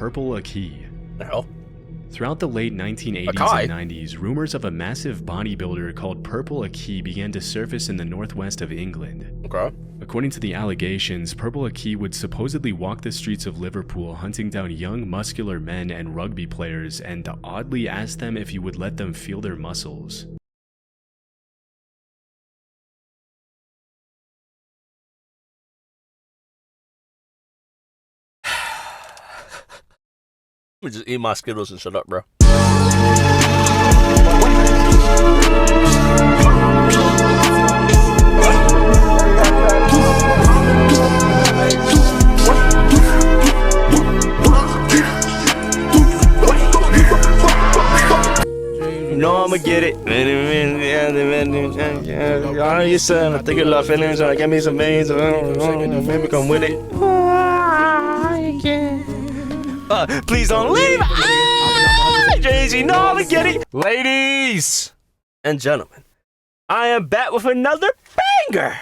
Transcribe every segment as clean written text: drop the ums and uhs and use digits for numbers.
Purple Aki. The hell? Throughout the late 1980s and 90s, rumors of a massive bodybuilder called Purple Aki began to surface in the northwest of England. Okay. According to the allegations, Purple Aki would supposedly walk the streets of Liverpool hunting down young muscular men and rugby players and oddly ask them if he would let them feel their muscles. Let me just eat my Skittles and shut up, bro. You know I'ma get it. You son, I think a lot of feelings. Give me some veins. Maybe come with it. Please don't leave. Jay-Z, no, I'ma get it. Ladies and gentlemen, I am back with another banger.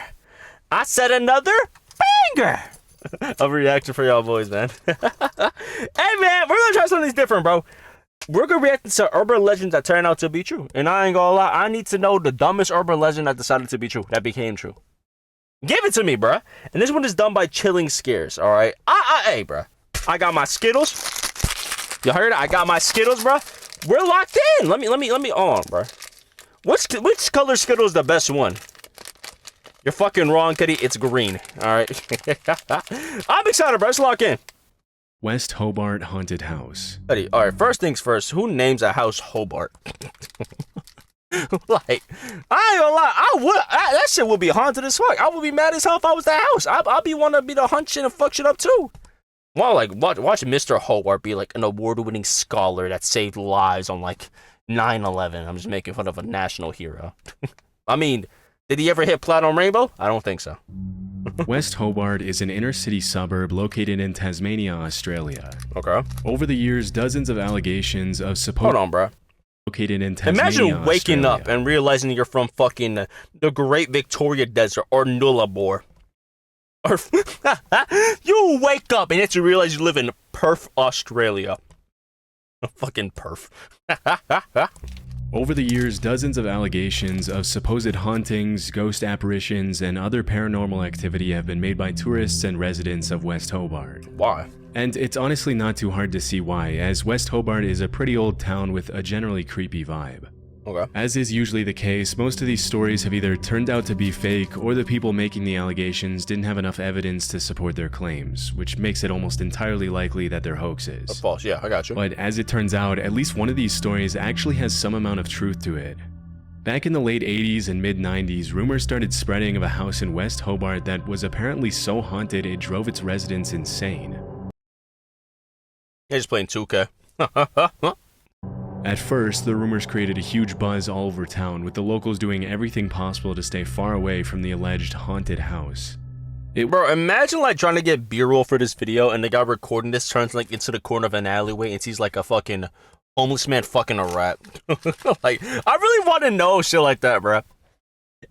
I said another banger. A reaction for y'all boys, man. Hey, man, we're gonna try something different, bro. We're gonna react to urban legends that turn out to be true. And I ain't gonna lie, I need to know the dumbest urban legend that decided to be true, that became true. Give it to me, bruh. And this one is done by Chilling Scares, all right? Hey, bruh. I got my Skittles. You heard it? I got my Skittles, bruh. We're locked in. Let me on, bruh. Which color Skittle is the best one? You're fucking wrong, Kitty. It's green. All right. I'm excited, bruh. Let's lock in. West Hobart Haunted House. All right, first things first. Who names a house Hobart? Like, I ain't gonna lie. That shit would be haunted as fuck. I would be mad as hell if I was the house. I'd be wanting to be the hunt shit and fuck shit up too. Well, like, watch Mr. Hobart be like an award-winning scholar that saved lives on like 9/11. I'm just making fun of a national hero. I mean, did he ever hit Platinum Rainbow? I don't think so. West Hobart is an inner-city suburb located in Tasmania, Australia. Okay. Over the years, dozens of allegations of supposed... Hold on, bro. Located in Tasmania, Imagine waking Australia. up and realizing you're from fucking the Great Victoria Desert or Nullarbor. Or you wake up and yet you realize you live in Perth, Australia. Fucking Perth. Over the years, dozens of allegations of supposed hauntings, ghost apparitions, and other paranormal activity have been made by tourists and residents of West Hobart. Why? And it's honestly not too hard to see why, as West Hobart is a pretty old town with a generally creepy vibe. Okay. As is usually the case, most of these stories have either turned out to be fake, or the people making the allegations didn't have enough evidence to support their claims, which makes it almost entirely likely that they're hoaxes. That's false, yeah, I got you. But as it turns out, at least one of these stories actually has some amount of truth to it. Back in the late 80s and mid-90s, rumors started spreading of a house in West Hobart that was apparently so haunted it drove its residents insane. You're just playing 2K. At first, the rumors created a huge buzz all over town, with the locals doing everything possible to stay far away from the alleged haunted house. Bro, imagine like trying to get B-roll for this video and the guy recording this turns like into the corner of an alleyway and sees like a fucking homeless man fucking a rat. Like, I really want to know shit like that, bro.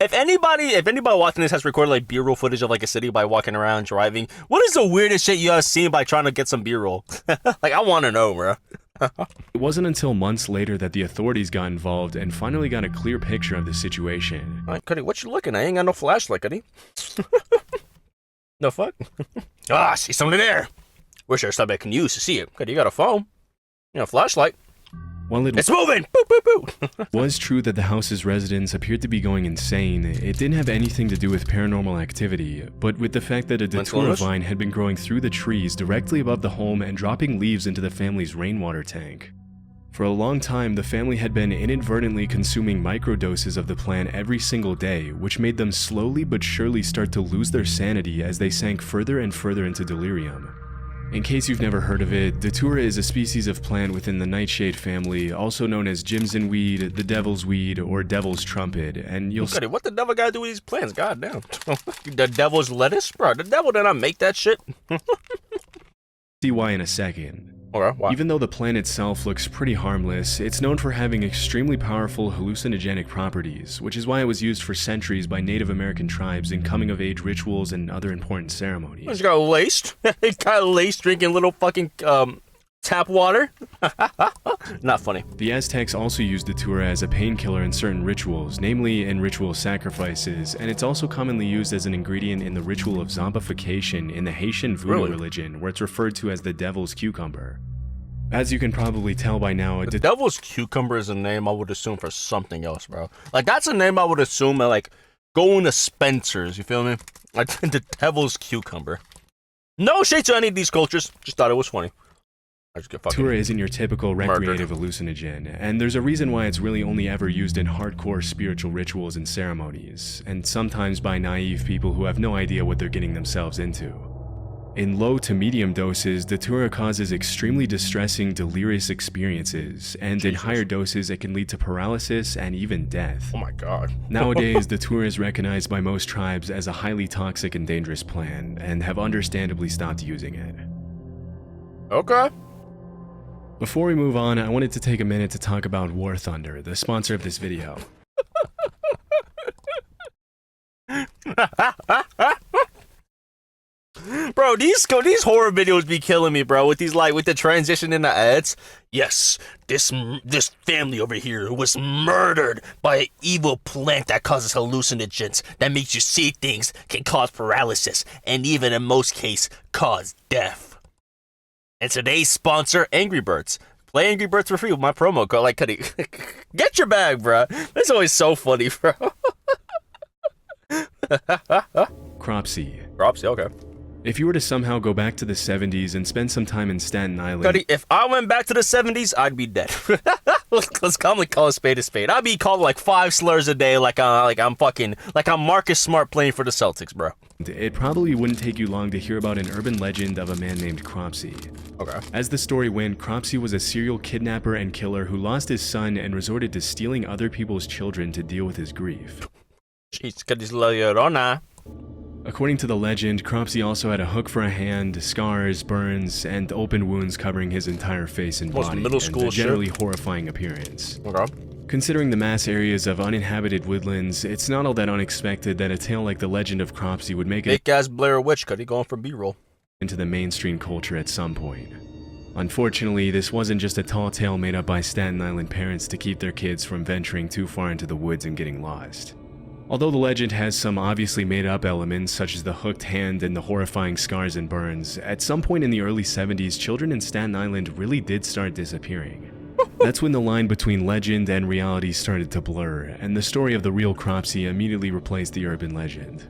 If anybody watching this has recorded like B-roll footage of like a city by walking around driving, what is the weirdest shit you have seen by trying to get some B-roll? Like, I want to know, bro. It wasn't until months later that the authorities got involved and finally got a clear picture of the situation. Alright, Cuddy, what you looking at? I ain't got no flashlight, Cuddy. No fuck? Ah, see something there. Wish there was something I can use to see it. Cuddy, you got a phone. You got a flashlight. While it It's moving! Boop, boop, boop. was true that the house's residents appeared to be going insane, it didn't have anything to do with paranormal activity, but with the fact that a datura vine had been growing through the trees directly above the home and dropping leaves into the family's rainwater tank. For a long time, the family had been inadvertently consuming microdoses of the plant every single day, which made them slowly but surely start to lose their sanity as they sank further and further into delirium. In case you've never heard of it, datura is a species of plant within the nightshade family, also known as Jimson weed, the devil's weed, or devil's trumpet, and you'll see what the devil gotta do with these plants? God damn. The devil's lettuce? Bro, the devil did not make that shit. see why in a second. Okay, wow. Even though the plant itself looks pretty harmless, it's known for having extremely powerful hallucinogenic properties, which is why it was used for centuries by Native American tribes in coming-of-age rituals and other important ceremonies. He's got laced. He got laced drinking little fucking tap water. Not funny. The Aztecs also used datura as a painkiller in certain rituals, namely in ritual sacrifices, and it's also commonly used as an ingredient in the ritual of zombification in the Haitian voodoo religion, where it's referred to as the devil's cucumber. As you can probably tell by now, the devil's cucumber is a name I would assume for something else, bro. Like, that's a name I would assume, like, going to Spencer's, you feel me? Like, the devil's cucumber. No shade to any of these cultures, just thought it was funny. Datura isn't your typical recreative hallucinogen, and there's a reason why it's really only ever used in hardcore spiritual rituals and ceremonies, and sometimes by naive people who have no idea what they're getting themselves into. In low to medium doses, datura causes extremely distressing, delirious experiences, and in higher doses it can lead to paralysis and even death. Oh my god. Nowadays, datura is recognized by most tribes as a highly toxic and dangerous plant, and have understandably stopped using it. Okay. Before we move on, I wanted to take a minute to talk about War Thunder, the sponsor of this video. Bro, these horror videos be killing me, bro, with these, like, with the transition in the ads. Yes, this family over here was murdered by an evil plant that causes hallucinogens, that makes you see things, can cause paralysis, and even in most cases, cause death. And today's sponsor, Angry Birds. Play Angry Birds for free with my promo code. Like, Cuddy, get your bag, bro. That's always so funny, bro. Cropsy. Cropsy, okay. If you were to somehow go back to the 70s and spend some time in Staten Island... Cuddy, if I went back to the 70s, I'd be dead. Let's calmly call a spade a spade. I'd be called like 5 slurs a day, like I'm Marcus Smart playing for the Celtics, bro. It probably wouldn't take you long to hear about an urban legend of a man named Cropsy. Okay. As the story went, Cropsy was a serial kidnapper and killer who lost his son and resorted to stealing other people's children to deal with his grief. Jeez, Cuddy's la llorona. According to the legend, Cropsy also had a hook for a hand, scars, burns, and open wounds covering his entire face and body, middle school and a generally horrifying appearance. Okay. Considering the mass areas of uninhabited woodlands, it's not all that unexpected that a tale like the legend of Cropsy would make it Fake-ass Blair Witch, Cuddy, going for B-roll. into the mainstream culture at some point. Unfortunately, this wasn't just a tall tale made up by Staten Island parents to keep their kids from venturing too far into the woods and getting lost. Although the legend has some obviously made-up elements, such as the hooked hand and the horrifying scars and burns, at some point in the early 70s, children in Staten Island really did start disappearing. That's when the line between legend and reality started to blur, and the story of the real Cropsy immediately replaced the urban legend.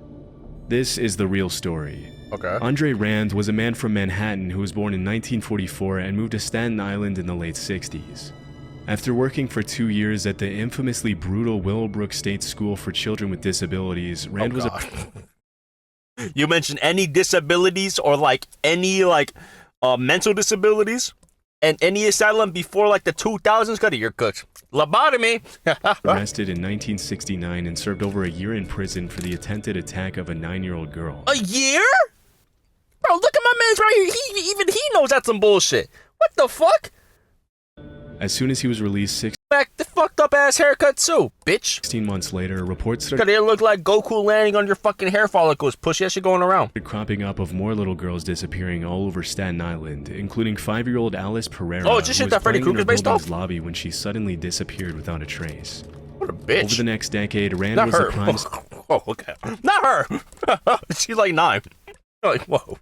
This is the real story. Okay. Andre Rand was a man from Manhattan who was born in 1944 and moved to Staten Island in the late 60s. After working for 2 years at the infamously brutal Willowbrook State School for Children with Disabilities, Rand was You mentioned any disabilities or any mental disabilities and any asylum before the 2000s, Cuddy, you're cooked. Lobotomy. arrested in 1969 and served over a year in prison for the attempted attack of a 9-year-old girl. A year? Bro, look at my man's right here. Even he knows that's some bullshit. What the fuck? As soon as he was released, Back the fucked up ass haircut too, bitch. 16 months later, reports Cause started it look like Goku landing on your fucking hair follicles. Pussy, that shit going around. cropping up of more little girls disappearing all over Staten Island, including 5-year-old Alice Pereira, Oh, just who shit was that Freddy playing in her Krueger's based building's off? lobby when she suddenly disappeared without a trace. What a bitch. Over the next decade, Rand Not was her. the prime Oh, okay. Not her. She's like 9. Like, whoa.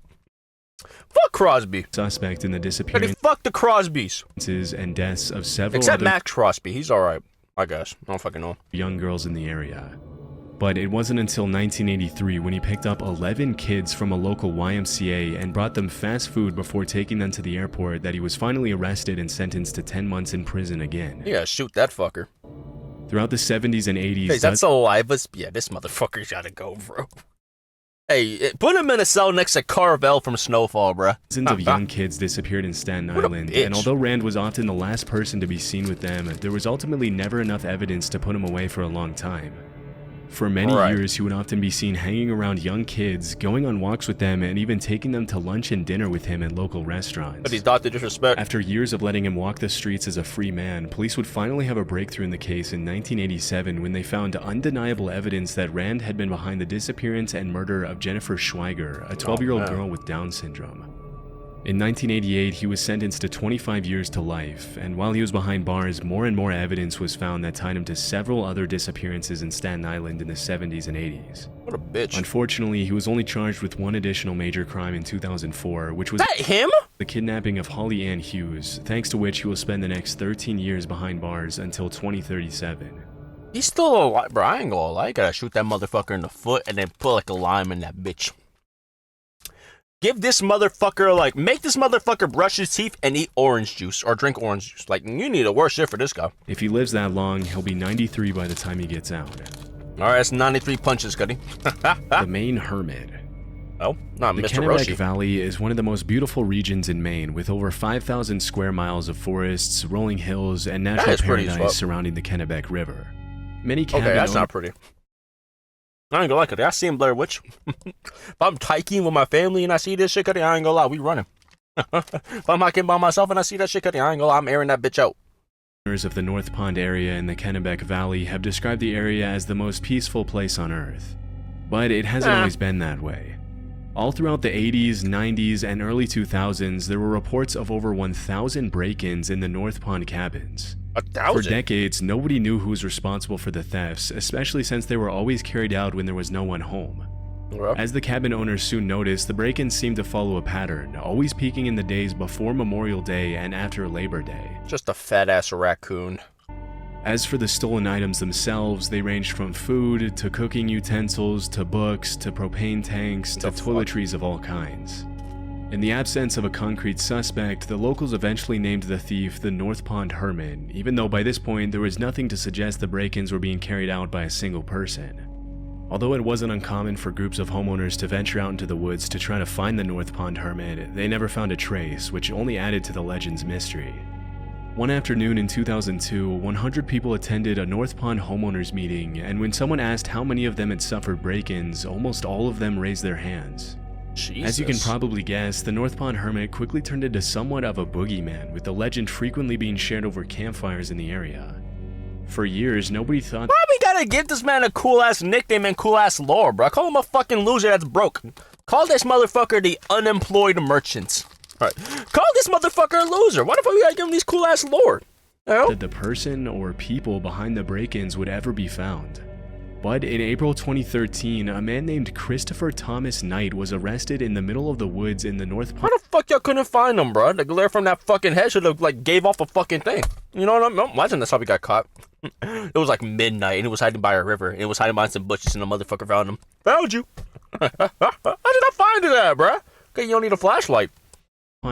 Fuck Crosby. suspect in the Cuddy, disappearances fuck the Crosbys. and deaths of several Except other Max Crosby. He's alright, I guess. I don't fucking know. young girls in the area. But it wasn't until 1983 when he picked up 11 kids from a local YMCA and brought them fast food before taking them to the airport that he was finally arrested and sentenced to 10 months in prison again. Yeah, shoot that fucker. Throughout the 70s and 80s, Hey, that's Salivas. Yeah, this motherfucker's gotta go, bro. Hey, put him in a cell next to Carvel from Snowfall, bro. dozens of young kids disappeared in Staten What a Island, bitch. and although Rand was often the last person to be seen with them, there was ultimately never enough evidence to put him away for a long time. For many years, he would often be seen hanging around young kids, going on walks with them, and even taking them to lunch and dinner with him at local restaurants. But he's Dr. Disrespect. After years of letting him walk the streets as a free man, police would finally have a breakthrough in the case in 1987 when they found undeniable evidence that Rand had been behind the disappearance and murder of Jennifer Schweiger, a 12-year-old girl with Down syndrome. In 1988, he was sentenced to 25 years to life, and while he was behind bars, more and more evidence was found that tied him to several other disappearances in Staten Island in the 70s and 80s. What a bitch. Unfortunately, he was only charged with one additional major crime in 2004, which was that him? The kidnapping of Holly Ann Hughes, thanks to which he will spend the next 13 years behind bars until 2037. He's still alive, bro. I ain't gonna lie. I gotta shoot that motherfucker in the foot and then put like a lime in that bitch. Give this motherfucker, like, make this motherfucker brush his teeth and eat orange juice or drink orange juice. Like, you need a worse shit for this guy. If he lives that long, he'll be 93 by the time he gets out. Alright, that's 93 punches, Cuddy. The Main Hermit. Oh, not the Mr. Kennebec Roshi. Valley is one of the most beautiful regions in Maine, with over 5,000 square miles of forests, rolling hills, and natural paradise surrounding the Kennebec River. Many cabin Okay, that's not pretty. I ain't gonna lie, Cuddy. I seen Blair Witch. If I'm hiking with my family and I see this shit, Cuddy, I ain't gonna lie, we running. If I'm hiking by myself and I see that shit, Cuddy, I ain't gonna lie, I'm airing that bitch out. Owners of the North Pond area in the Kennebec Valley have described the area as the most peaceful place on Earth. But it hasn't always been that way. All throughout the 80s, 90s, and early 2000s, there were reports of over 1,000 break-ins in the North Pond cabins. 1,000? For decades, nobody knew who was responsible for the thefts, especially since they were always carried out when there was no one home. As the cabin owners soon noticed, the break-ins seemed to follow a pattern, always peaking in the days before Memorial Day and after Labor Day. Just a fat-ass raccoon. As for the stolen items themselves, they ranged from food, to cooking utensils, to books, to propane tanks, to toiletries of all kinds. In the absence of a concrete suspect, the locals eventually named the thief the North Pond Hermit, even though by this point there was nothing to suggest the break-ins were being carried out by a single person. Although it wasn't uncommon for groups of homeowners to venture out into the woods to try to find the North Pond Hermit, they never found a trace, which only added to the legend's mystery. One afternoon in 2002, 100 people attended a North Pond homeowners meeting, and when someone asked how many of them had suffered break-ins, almost all of them raised their hands. Jesus. As you can probably guess, the North Pond Hermit quickly turned into somewhat of a boogeyman, with the legend frequently being shared over campfires in the area. For years, nobody thought— Why we gotta give this man a cool-ass nickname and cool-ass lore, bro? Call him a fucking loser that's broke. Call this motherfucker the unemployed merchant. Alright, call this motherfucker a loser. Why the fuck we gotta give him these cool-ass lore? that the person or people behind the break-ins would ever be found. But in April 2013, a man named Christopher Thomas Knight was arrested in the middle of the woods in the North Pond. How the fuck y'all couldn't find him, bro? The glare from that fucking head should have, like, gave off a fucking thing. You know what I mean? Imagine that's how we got caught. It was like midnight, and he was hiding by a river. And it was hiding behind some bushes, and the motherfucker found him. Found you. How did I find it at, bro? Okay, you don't need a flashlight.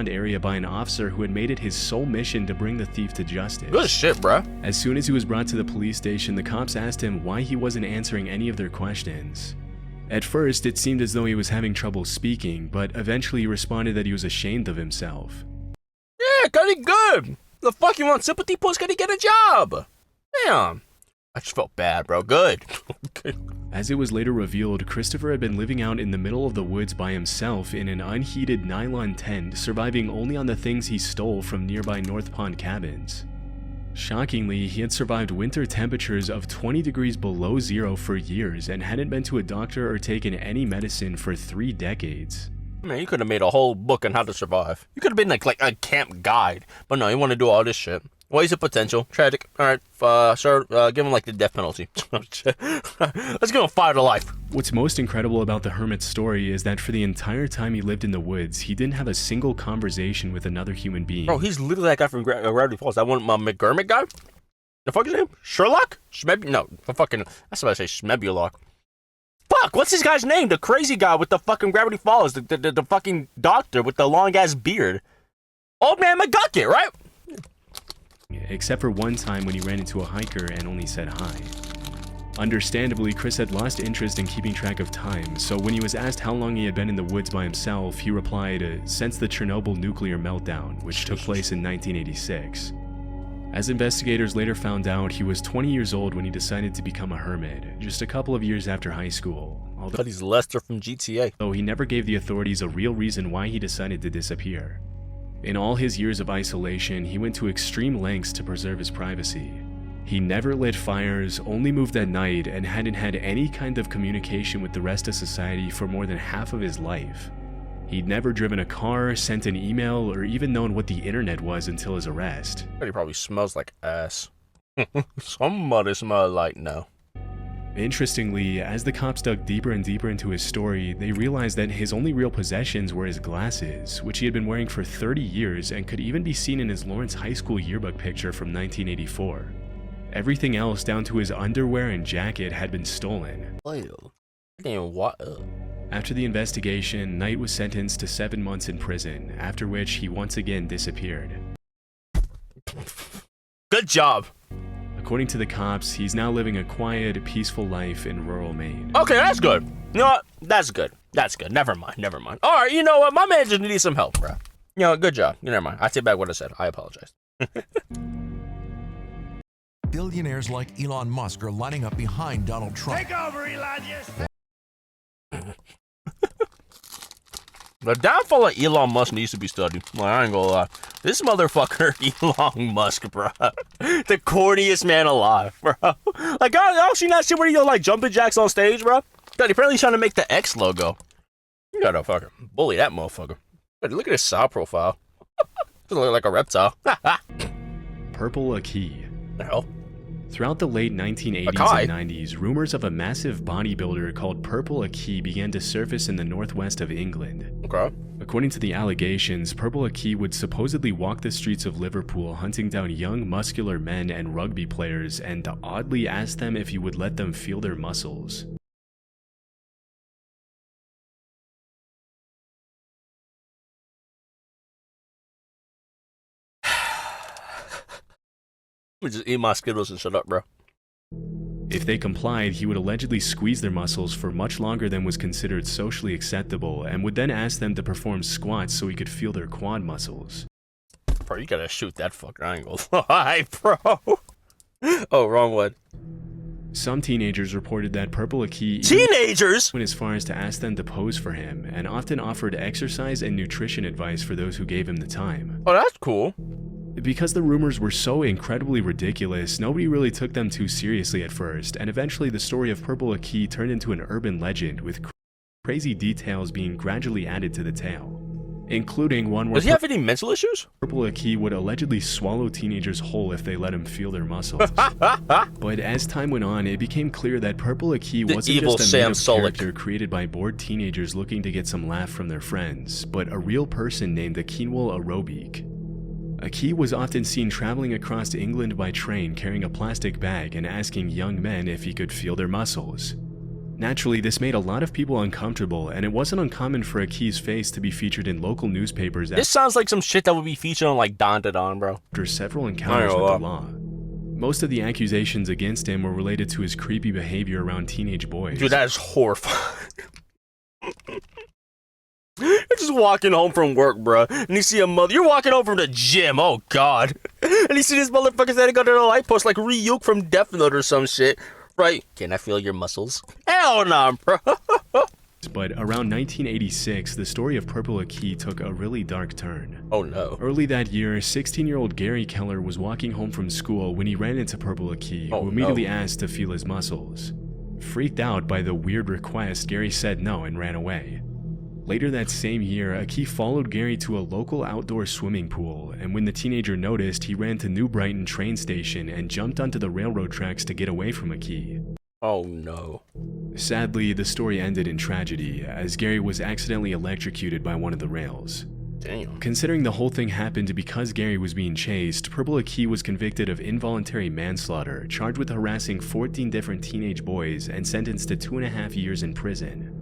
Area by an officer who had made it his sole mission to bring the thief to justice. Good shit, bruh. As soon as he was brought to the police station, the cops asked him why he wasn't answering any of their questions. At first, it seemed as though he was having trouble speaking, but eventually he responded that he was ashamed of himself. Yeah, got it good. The fuck you want sympathy points? Gotta get a job. Damn. I just felt bad, bro. Good. Okay. As it was later revealed, Christopher had been living out in the middle of the woods by himself in an unheated nylon tent, surviving only on the things he stole from nearby North Pond cabins. Shockingly, he had survived winter temperatures of 20 degrees below zero for years and hadn't been to a doctor or taken any medicine for 3 decades. Man, you could have made a whole book on how to survive. You could have been like a camp guide. But no, you want to do all this shit. Ways of potential. Tragic. Alright, sir, give him like the death penalty. Let's give him 5 to life. What's most incredible about the hermit's story is that for the entire time he lived in the woods, he didn't have a single conversation with another human being. Bro, he's literally that guy from Gravity Falls. That one, McGurmit guy? The fuck is his name? Sherlock? No, that's what I say, Schmebulock. Fuck, what's this guy's name? The crazy guy with the fucking Gravity Falls. The fucking doctor with the long-ass beard. Old Man McGucket, right? Except for one time when he ran into a hiker and only said hi. Understandably, Chris had lost interest in keeping track of time, so when he was asked how long he had been in the woods by himself, he replied, since the Chernobyl nuclear meltdown, which took place in 1986. As investigators later found out, he was 20 years old when he decided to become a hermit, just a couple of years after high school. Although he's Lester from GTA. Though he never gave the authorities a real reason why he decided to disappear. In all his years of isolation, he went to extreme lengths to preserve his privacy. He never lit fires, only moved at night, and hadn't had any kind of communication with the rest of society for more than half of his life. He'd never driven a car, sent an email, or even known what the internet was until his arrest. He probably smells like ass. Somebody smell like no. Interestingly, as the cops dug deeper and deeper into his story, they realized that his only real possessions were his glasses, which he had been wearing for 30 years and could even be seen in his Lawrence High School yearbook picture from 1984. Everything else, down to his underwear and jacket, had been stolen. What? After the investigation, Knight was sentenced to 7 months in prison, after which he once again disappeared. Good job. According to the cops, he's now living a quiet, peaceful life in rural Maine. Okay, that's good. You know what? That's good. That's good. Never mind. Never mind. All right, you know what? My man just needs some help, bro. You know, good job. Never mind. I take back what I said. I apologize. Billionaires like Elon Musk are lining up behind Donald Trump. Take over, Elijah. The downfall of Elon Musk needs to be studied. Well, I ain't gonna lie. This motherfucker, Elon Musk, bro. The corniest man alive, bro. Like, I actually not shit where he like jumping jacks on stage, bro. God, apparently he's trying to make the X logo. You gotta fucking bully that motherfucker. Look at his side profile. Doesn't look like a reptile. Purple a key. The hell? Throughout the late 1980s and 90s, rumors of a massive bodybuilder called Purple Aki began to surface in the northwest of England. Okay. According to the allegations, Purple Aki would supposedly walk the streets of Liverpool hunting down young muscular men and rugby players and oddly ask them if he would let them feel their muscles. Just eat my Skittles and shut up, bro. If they complied, he would allegedly squeeze their muscles for much longer than was considered socially acceptable and would then ask them to perform squats so he could feel their quad muscles. Bro, you gotta shoot that fucker. I ain't gonna lie, bro. Oh, wrong one. Some teenagers reported that Purple Aki went as far as to ask them to pose for him and often offered exercise and nutrition advice for those who gave him the time. Oh, that's cool. Because the rumors were so incredibly ridiculous, nobody really took them too seriously at first, and eventually the story of Purple Aki turned into an urban legend with crazy details being gradually added to the tale, including one where does he have any mental issues? Purple Aki would allegedly swallow teenagers whole if they let him feel their muscles. But as time went on, it became clear that Purple Aki wasn't just a made-up character created by bored teenagers looking to get some laugh from their friends, but a real person named Akinwul Arobic. Aki was often seen traveling across England by train carrying a plastic bag and asking young men if he could feel their muscles. Naturally, this made a lot of people uncomfortable, and it wasn't uncommon for Aki's face to be featured in local newspapers. This sounds like some shit that would be featured on like Don to Don, bro. After several encounters with the law. Most of the accusations against him were related to his creepy behavior around teenage boys. Dude, that is horrifying. You're just walking home from work, bro, and you see a mother. You're walking home from the gym. Oh God! And you see this motherfucker that got on a light post like Ryuk from Death Note or some shit, right? Can I feel your muscles? Hell nah, bro. But around 1986, the story of Purple Aki took a really dark turn. Oh no! Early that year, 16-year-old Gary Keller was walking home from school when he ran into Purple Aki, who immediately asked to feel his muscles. Freaked out by the weird request, Gary said no and ran away. Later that same year, Aki followed Gary to a local outdoor swimming pool, and when the teenager noticed, he ran to New Brighton train station and jumped onto the railroad tracks to get away from Aki. Oh no. Sadly, the story ended in tragedy, as Gary was accidentally electrocuted by one of the rails. Damn. Considering the whole thing happened because Gary was being chased, Purple Aki was convicted of involuntary manslaughter, charged with harassing 14 different teenage boys, and sentenced to 2.5 years in prison.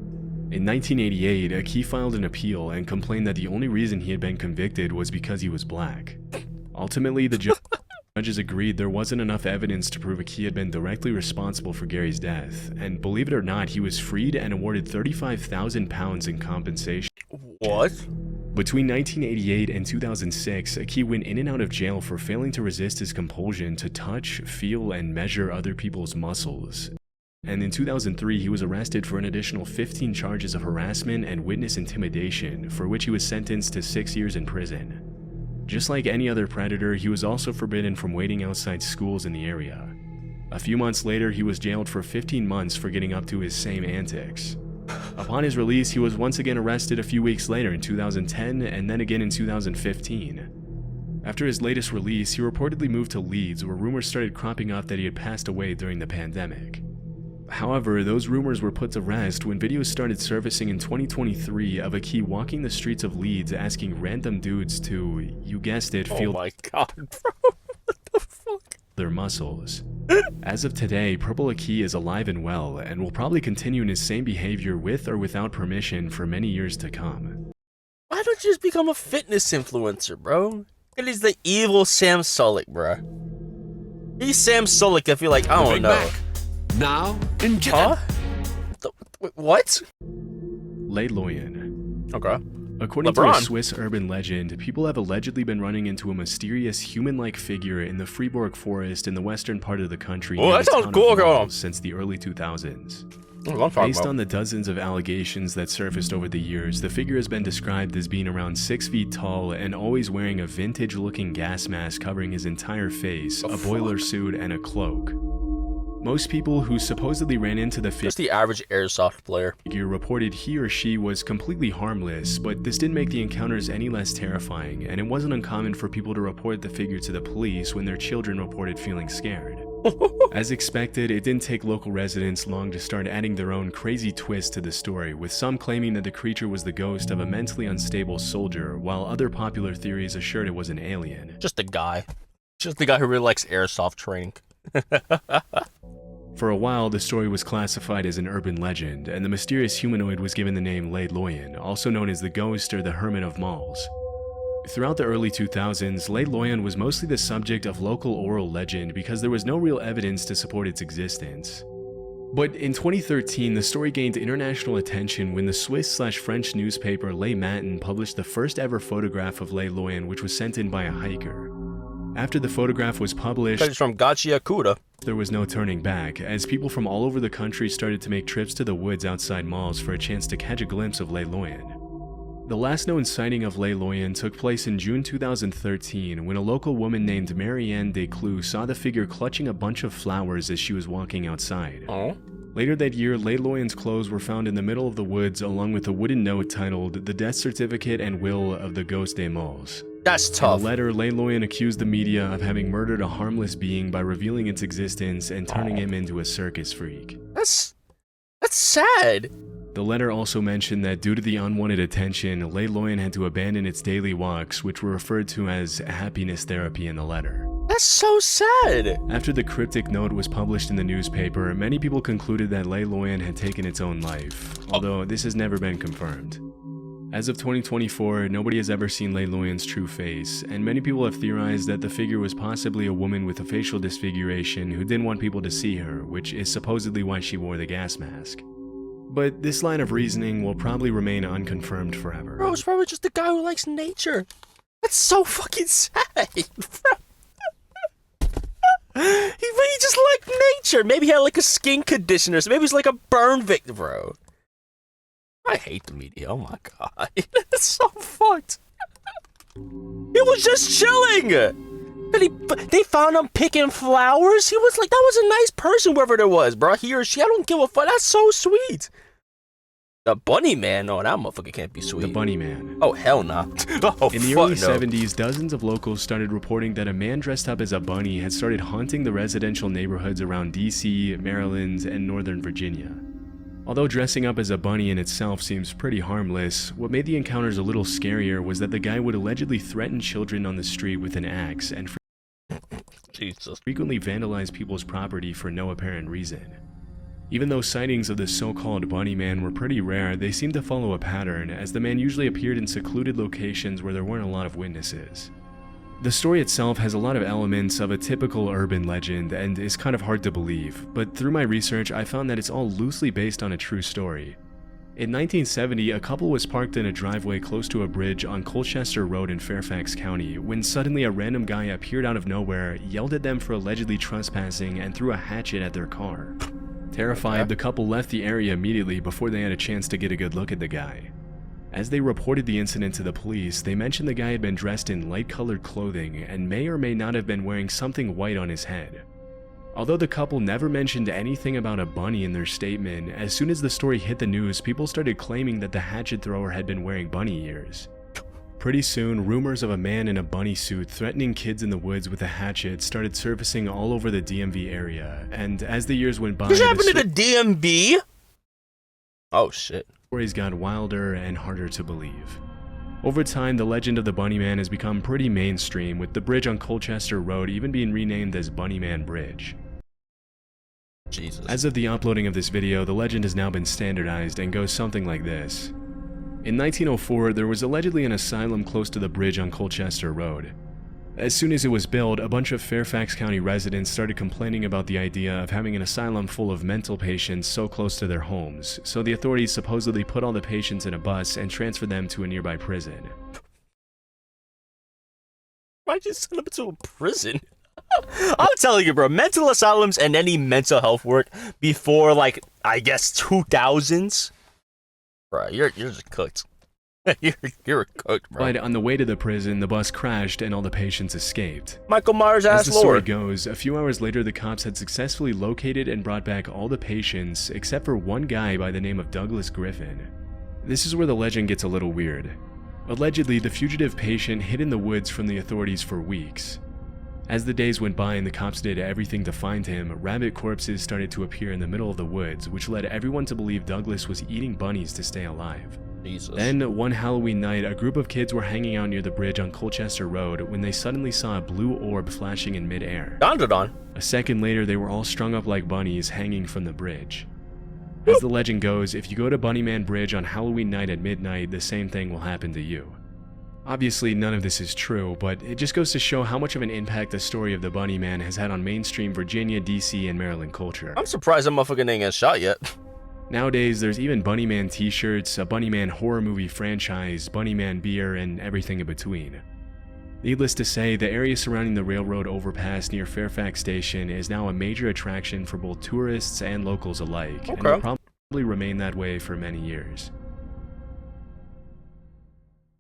In 1988, Aki filed an appeal and complained that the only reason he had been convicted was because he was black. Ultimately, the judges agreed there wasn't enough evidence to prove Aki had been directly responsible for Gary's death, and believe it or not, he was freed and awarded £35,000 in compensation. What? Between 1988 and 2006, Aki went in and out of jail for failing to resist his compulsion to touch, feel, and measure other people's muscles. And in 2003, he was arrested for an additional 15 charges of harassment and witness intimidation, for which he was sentenced to 6 years in prison. Just like any other predator, he was also forbidden from waiting outside schools in the area. A few months later, he was jailed for 15 months for getting up to his same antics. Upon his release, he was once again arrested a few weeks later in 2010 and then again in 2015. After his latest release, he reportedly moved to Leeds, where rumors started cropping up that he had passed away during the pandemic. However, those rumors were put to rest when videos started surfacing in 2023 of a key walking the streets of Leeds asking random dudes to, you guessed it, feel Oh my god, bro. What the fuck? Their muscles. As of today, Purple Aki is alive and well, and will probably continue in his same behavior with or without permission for many years to come. Why don't you just become a fitness influencer, bro? And he's the evil Sam Sulek, bro. He's Sam Sulek if you're like, I don't know. Now, in Huh? What? Lei Loyan. Okay. According to LeBron. a Swiss urban legend, people have allegedly been running into a mysterious human-like figure in the Fribourg forest in the western part of the country Oh, near that the sounds town cool, of girl. Mons since the early 2000s. Based Based on the dozens of allegations that surfaced over the years, the figure has been described as being around 6 feet tall and always wearing a vintage-looking gas mask covering his entire face, a boiler suit, and a cloak. Most people who supposedly ran into the Just the average airsoft player. figure reported he or she was completely harmless, but this didn't make the encounters any less terrifying, and it wasn't uncommon for people to report the figure to the police when their children reported feeling scared. As expected, it didn't take local residents long to start adding their own crazy twist to the story, with some claiming that the creature was the ghost of a mentally unstable soldier, while other popular theories assured it was an alien. Just a guy. Just the guy who really likes airsoft training. For a while, the story was classified as an urban legend, and the mysterious humanoid was given the name Lei Loyan, also known as the Ghost or the Hermit of Malls. Throughout the early 2000s, Lei Loyan was mostly the subject of local oral legend because there was no real evidence to support its existence. But in 2013, the story gained international attention when the Swiss/French newspaper Les Matins published the first ever photograph of Lei Loyan, which was sent in by a hiker. After the photograph was published, He's from Gachiakuda. there was no turning back, as people from all over the country started to make trips to the woods outside malls for a chance to catch a glimpse of Lei Loyan. The last known sighting of Lei Loyan took place in June 2013 when a local woman named Marianne Desclous saw the figure clutching a bunch of flowers as she was walking outside. Oh? Later that year, Lei Loyan's clothes were found in the middle of the woods along with a wooden note titled The Death Certificate and Will of the Ghost des Malls. That's In tough. a letter, Lei Loyan accused the media of having murdered a harmless being by revealing its existence and turning him into a circus freak. That's sad. The letter also mentioned that due to the unwanted attention, Lei Loyan had to abandon its daily walks, which were referred to as happiness therapy in the letter. That's so sad. After the cryptic note was published in the newspaper, many people concluded that Lei Loyan had taken its own life, although this has never been confirmed. As of 2024, nobody has ever seen Lei Loyan's true face, and many people have theorized that the figure was possibly a woman with a facial disfiguration who didn't want people to see her, which is supposedly why she wore the gas mask. But this line of reasoning will probably remain unconfirmed forever. Bro, it's probably just a guy who likes nature. That's so fucking sad, bro. He just liked nature. Maybe he had like a skin condition or something. Maybe he's like a burn victim, bro. I hate the media. Oh my god. That's so fucked. He was just chilling. And they found him picking flowers. He was like, that was a nice person, whoever it was, bro. He or she, I don't give a fuck. That's so sweet. The bunny man? No, that motherfucker can't be sweet. The Bunny Man. Oh, hell nah. Oh, In the fuck early no. 70s, dozens of locals started reporting that a man dressed up as a bunny had started haunting the residential neighborhoods around DC, Maryland, and Northern Virginia. Although dressing up as a bunny in itself seems pretty harmless, what made the encounters a little scarier was that the guy would allegedly threaten children on the street with an axe and Jesus. frequently vandalize people's property for no apparent reason. Even though sightings of the so-called Bunny Man were pretty rare, they seemed to follow a pattern, as the man usually appeared in secluded locations where there weren't a lot of witnesses. The story itself has a lot of elements of a typical urban legend and is kind of hard to believe, but through my research I found that it's all loosely based on a true story. In 1970, a couple was parked in a driveway close to a bridge on Colchester Road in Fairfax County when suddenly a random guy appeared out of nowhere, yelled at them for allegedly trespassing, and threw a hatchet at their car. Terrified, the couple left the area immediately before they had a chance to get a good look at the guy. As they reported the incident to the police, they mentioned the guy had been dressed in light-colored clothing and may or may not have been wearing something white on his head. Although the couple never mentioned anything about a bunny in their statement, as soon as the story hit the news, people started claiming that the hatchet thrower had been wearing bunny ears. Pretty soon, rumors of a man in a bunny suit threatening kids in the woods with a hatchet started surfacing all over the DMV area, and as the years went by, This happened to the DMV? Oh shit. Stories got wilder and harder to believe. Over time, the legend of the Bunny Man has become pretty mainstream, with the bridge on Colchester Road even being renamed as Bunny Man Bridge. Jesus. As of the uploading of this video, the legend has now been standardized and goes something like this. In 1904, there was allegedly an asylum close to the bridge on Colchester Road. As soon as it was built, a bunch of Fairfax County residents started complaining about the idea of having an asylum full of mental patients so close to their homes, so the authorities supposedly put all the patients in a bus and transferred them to a nearby prison. Why'd you send them to a prison? I'm telling you, bro, mental asylums and any mental health work before, like, I guess 2000s, bro, you're just cooked. you're cooked, bro. But on the way to the prison, the bus crashed and all the patients escaped. Michael Myers As ass the story Lord. goes, a few hours later, the cops had successfully located and brought back all the patients except for one guy by the name of Douglas Griffin. This is where the legend gets a little weird. Allegedly, the fugitive patient hid in the woods from the authorities for weeks. As the days went by and the cops did everything to find him, rabbit corpses started to appear in the middle of the woods, which led everyone to believe Douglas was eating bunnies to stay alive. Jesus. Then, one Halloween night, a group of kids were hanging out near the bridge on Colchester Road when they suddenly saw a blue orb flashing in midair. Don. A second later, they were all strung up like bunnies hanging from the bridge. As the legend goes, if you go to Bunny Man Bridge on Halloween night at midnight, the same thing will happen to you. Obviously, none of this is true, but it just goes to show how much of an impact the story of the Bunny Man has had on mainstream Virginia, DC, and Maryland culture. I'm surprised that motherfucker didn't get shot yet. Nowadays, there's even Bunny Man t-shirts, a Bunny Man horror movie franchise, Bunny Man beer, and everything in between. Needless to say, the area surrounding the railroad overpass near Fairfax Station is now a major attraction for both tourists and locals alike, and will probably remain that way for many years.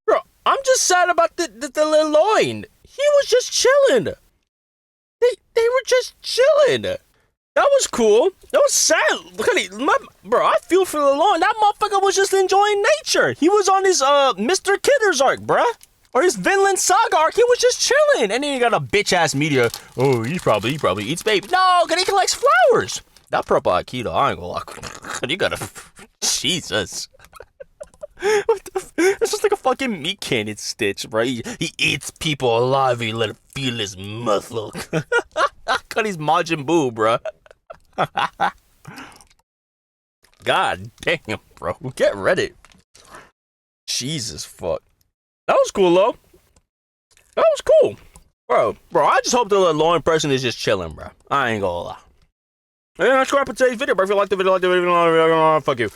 Bro, I'm just sad about the Leloin. He was just chilling. They were just chilling. That was cool. That was sad. Look at it. Bro, I feel for Leloin. That motherfucker was just enjoying nature. He was on his Mr. Kidders arc, bruh. Or his Vinland Saga arc. He was just chilling. And then you got a bitch-ass media. Oh, he probably eats baby. No, because he collects flowers. That purple Aikido, I ain't gonna lie. You gotta... Jesus. What the it's just like a fucking meat cannon Stitch, bro. He eats people alive and he let him feel his muscle. Cut his Majin Buu, bro. God damn, bro. Get Reddit. Jesus fuck. That was cool, though. That was cool. Bro, I just hope the law impression is just chilling, bro. I ain't gonna lie. And that's wrap up today's video, bro. If you liked the video, fuck you.